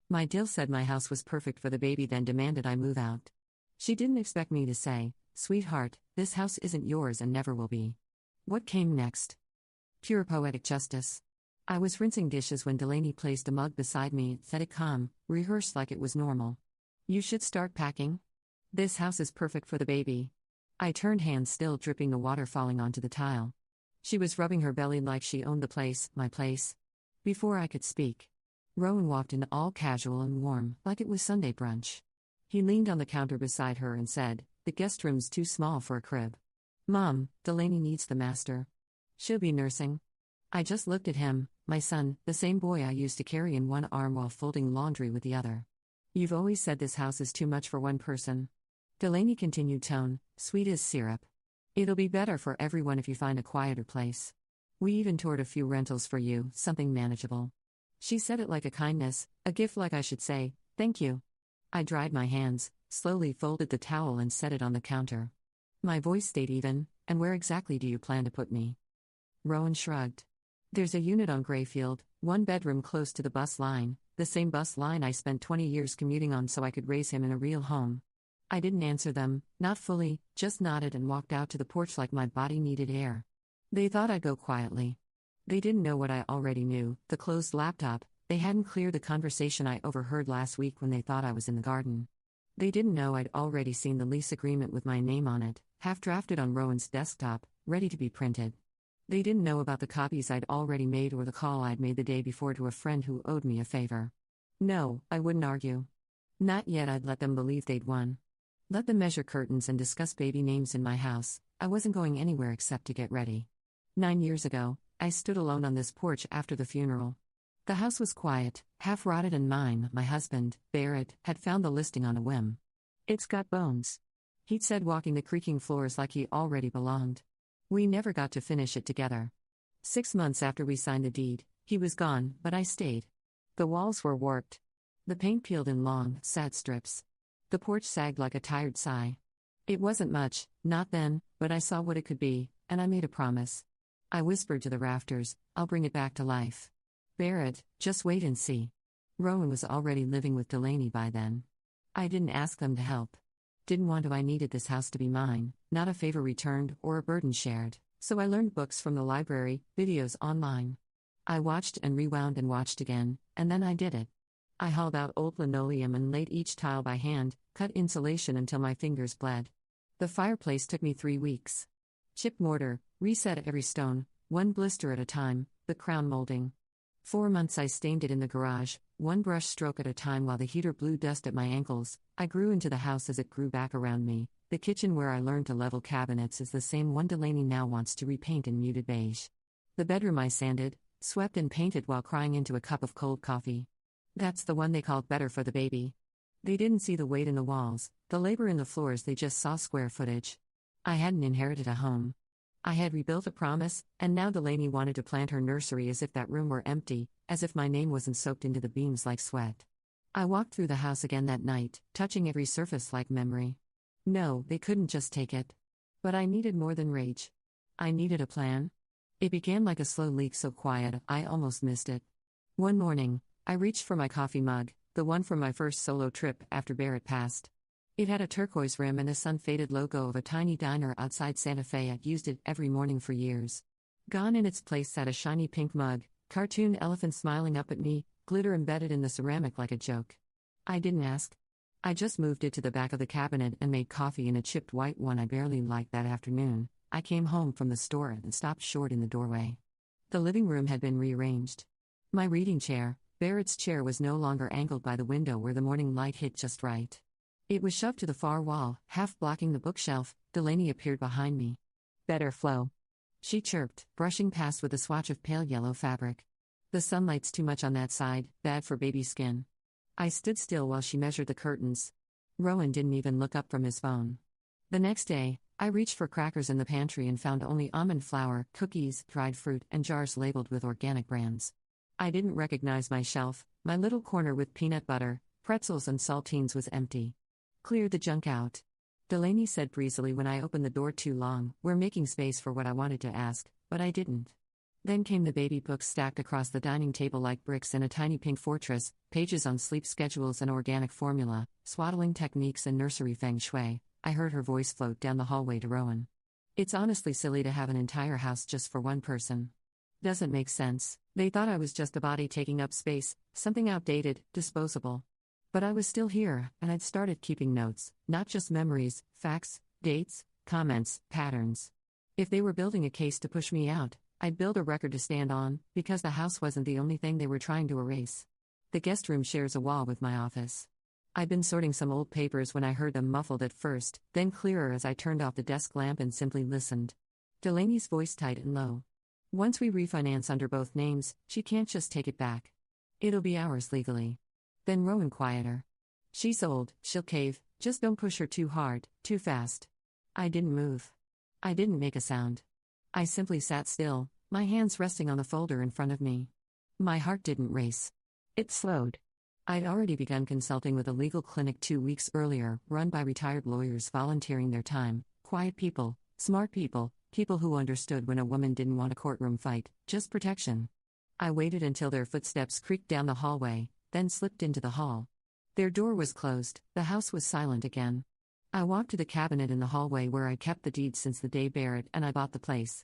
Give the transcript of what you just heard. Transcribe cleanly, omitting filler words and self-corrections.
My Dill said my house was perfect for the baby, then demanded I move out. She didn't expect me to say, "Sweetheart, this house isn't yours and never will be." What came next? Pure poetic justice. I was rinsing dishes when Delaney placed a mug beside me, said it calm, rehearsed like it was normal. "You should start packing. This house is perfect for the baby." I turned, hands still dripping, the water falling onto the tile. She was rubbing her belly like she owned the place, my place. Before I could speak, Rowan walked in, all casual and warm, like it was Sunday brunch. He leaned on the counter beside her and said, "The guest room's too small for a crib. Mom, Delaney needs the master. She'll be nursing." I just looked at him, my son, the same boy I used to carry in one arm while folding laundry with the other. "You've always said this house is too much for one person." Delaney continued, tone sweet as syrup. "It'll be better for everyone if you find a quieter place. We even toured a few rentals for you, something manageable." She said it like a kindness, a gift, like I should say, "Thank you." I dried my hands, slowly folded the towel and set it on the counter. My voice stayed even. "And where exactly do you plan to put me?" Rowan shrugged. "There's a unit on Grayfield, one bedroom close to the bus line, the same bus line I spent 20 years commuting on so I could raise him in a real home." I didn't answer them, not fully, just nodded and walked out to the porch like my body needed air. They thought I'd go quietly. They didn't know what I already knew, the closed laptop. They hadn't cleared the conversation I overheard last week when they thought I was in the garden. They didn't know I'd already seen the lease agreement with my name on it, half drafted on Rowan's desktop, ready to be printed. They didn't know about the copies I'd already made or the call I'd made the day before to a friend who owed me a favor. No, I wouldn't argue. Not yet. I'd let them believe they'd won. Let them measure curtains and discuss baby names in my house. I wasn't going anywhere except to get ready. 9 years ago, I stood alone on this porch after the funeral. The house was quiet, half-rotted, and my husband, Barrett, had found the listing on a whim. "It's got bones," he'd said, walking the creaking floors like he already belonged. We never got to finish it together. 6 months after we signed the deed, he was gone, but I stayed. The walls were warped. The paint peeled in long, sad strips. The porch sagged like a tired sigh. It wasn't much, not then, but I saw what it could be, and I made a promise. I whispered to the rafters, "I'll bring it back to life." Barrett, just wait and see. Rowan was already living with Delaney by then. I didn't ask them to help. Didn't want to. I needed this house to be mine, not a favor returned or a burden shared, so I learned books from the library, videos online. I watched and rewound and watched again, and then I did it. I hauled out old linoleum and laid each tile by hand, cut insulation until my fingers bled. The fireplace took me 3 weeks. Chipped mortar, reset every stone, one blister at a time, the crown molding. 4 months I stained it in the garage, one brush stroke at a time while the heater blew dust at my ankles. I grew into the house as it grew back around me. The kitchen where I learned to level cabinets is the same one Delaney now wants to repaint in muted beige. The bedroom I sanded, swept and painted while crying into a cup of cold coffee. That's the one they called better for the baby. They didn't see the weight in the walls, the labor in the floors, they just saw square footage. I hadn't inherited a home. I had rebuilt a promise, and now Delaney wanted to plant her nursery as if that room were empty, as if my name wasn't soaked into the beams like sweat. I walked through the house again that night, touching every surface like memory. No, they couldn't just take it. But I needed more than rage. I needed a plan. It began like a slow leak, so quiet I almost missed it. One morning, I reached for my coffee mug, the one from my first solo trip after Barrett passed. It had a turquoise rim and a sun-faded logo of a tiny diner outside Santa Fe. I'd used it every morning for years. Gone in its place sat a shiny pink mug, cartoon elephant smiling up at me, glitter embedded in the ceramic like a joke. I didn't ask. I just moved it to the back of the cabinet and made coffee in a chipped white one I barely liked that afternoon. I came home from the store and stopped short in the doorway. The living room had been rearranged. My reading chair, Barrett's chair, was no longer angled by the window where the morning light hit just right. It was shoved to the far wall, half blocking the bookshelf. Delaney appeared behind me. "Better flow," she chirped, brushing past with a swatch of pale yellow fabric. "The sunlight's too much on that side, bad for baby skin." I stood still while she measured the curtains. Rowan didn't even look up from his phone. The next day, I reached for crackers in the pantry and found only almond flour, cookies, dried fruit, and jars labeled with organic brands. I didn't recognize my shelf. My little corner with peanut butter, pretzels, and saltines was empty. "Clear the junk out," Delaney said breezily when I opened the door too long. "We're making space for what I wanted to ask, but I didn't." Then came the baby books stacked across the dining table like bricks in a tiny pink fortress, pages on sleep schedules and organic formula, swaddling techniques and nursery feng shui. I heard her voice float down the hallway to Rowan. It's honestly silly to have an entire house just for one person. Doesn't make sense. They thought I was just a body taking up space, something outdated, disposable. But I was still here, and I'd started keeping notes, not just memories, facts, dates, comments, patterns. If they were building a case to push me out, I'd build a record to stand on, because the house wasn't the only thing they were trying to erase. The guest room shares a wall with my office. I'd been sorting some old papers when I heard them muffled at first, then clearer as I turned off the desk lamp and simply listened. Delaney's voice tight and low. Once we refinance under both names, she can't just take it back. It'll be ours legally. Then Rowan quieter. She's old, she'll cave, just don't push her too hard, too fast. I didn't move. I didn't make a sound. I simply sat still, my hands resting on the folder in front of me. My heart didn't race. It slowed. I'd already begun consulting with a legal clinic 2 weeks earlier, run by retired lawyers volunteering their time, quiet people, smart people, people who understood when a woman didn't want a courtroom fight, just protection. I waited until their footsteps creaked down the hallway, then slipped into the hall. Their door was closed, the house was silent again. I walked to the cabinet in the hallway where I kept the deeds since the day Barrett and I bought the place.